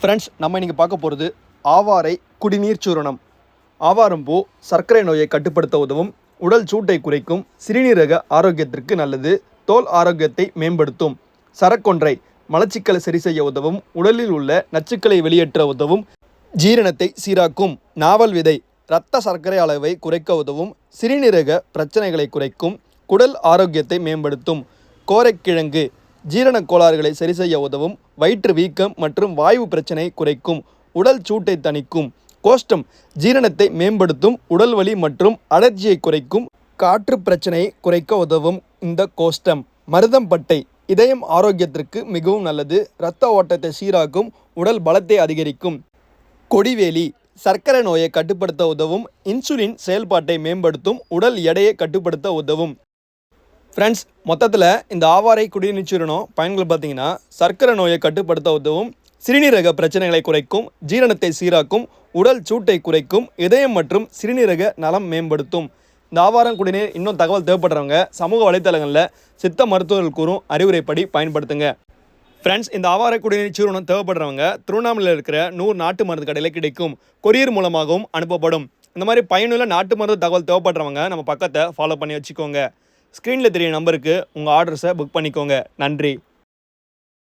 Friends, நம்ம இன்றைக்கி பார்க்க போகிறது ஆவாரை குடிநீர் சூரணம். ஆவாரம்பூ சர்க்கரை நோயை கட்டுப்படுத்த உதவும், உடல் சூட்டை குறைக்கும், சிறுநீரக ஆரோக்கியத்திற்கு நல்லது, தோல் ஆரோக்கியத்தை மேம்படுத்தும். சரக்கொன்றை மலச்சிக்கலை சரி செய்ய உதவும், உடலில் உள்ள நச்சுக்களை வெளியேற்ற உதவும், ஜீரணத்தை சீராக்கும். நாவல் விதை இரத்த சர்க்கரை அளவை குறைக்க உதவும், சிறுநீரக பிரச்சனைகளை குறைக்கும், குடல் ஆரோக்கியத்தை மேம்படுத்தும். கோரைக்கிழங்கு ஜீரண கோளாறுகளை சரி செய்ய உதவும், வயிற்று வீக்கம் மற்றும் வாயு பிரச்சனை குறைக்கும், உடல் சூட்டை தணிக்கும். கோஷ்டம் ஜீரணத்தை மேம்படுத்தும், உடல் வலி மற்றும் அலர்ஜியை குறைக்கும், காற்று பிரச்சனையை குறைக்க உதவும். இந்த கோஷ்டம் மருதம்பட்டை இதயம் ஆரோக்கியத்திற்கு மிகவும் நல்லது, இரத்த ஓட்டத்தை சீராக்கும், உடல் பலத்தை அதிகரிக்கும். கொடிவேலி சர்க்கரை நோயை கட்டுப்படுத்த உதவும், இன்சுலின் செயல்பாட்டை மேம்படுத்தும், உடல் எடையை கட்டுப்படுத்த உதவும். ஃப்ரெண்ட்ஸ், மொத்தத்தில் இந்த ஆவாரை குடிநீர் சூரணம் பயன்கள் பார்த்தீங்கன்னா, சர்க்கரை நோயை கட்டுப்படுத்த உதவும், சிறுநீரக பிரச்சனைகளை குறைக்கும், ஜீரணத்தை சீராக்கும், உடல் சூட்டை குறைக்கும், இதயம் மற்றும் சிறுநீரக நலம் மேம்படுத்தும். இந்த ஆவாரம் குடிநீர் இன்னும் தகவல் தேவைப்படுறவங்க சமூக வலைத்தளங்களில் சித்த மருத்துவர்கள் கூறும் அறிவுரைப்படி பயன்படுத்துங்க. ஃப்ரெண்ட்ஸ், இந்த ஆவாரை குடிநீர் சூரணம் தேவைப்படுறவங்க திருவண்ணாமலையில் இருக்கிற 100 நாட்டு மருந்து கடையில் கிடைக்கும், கொரியர் மூலமாகவும் அனுப்பப்படும். இந்த மாதிரி பயனுள்ள நாட்டு மருந்து தகவல் தேவைப்படுறவங்க நம்ம பக்கத்தை ஃபாலோ பண்ணி வச்சுக்கோங்க. ஸ்க்ரீனில் தெரிய நம்பருக்கு உங்கள் ஆர்டர்ஸை புக் பண்ணிக்கோங்க. நன்றி.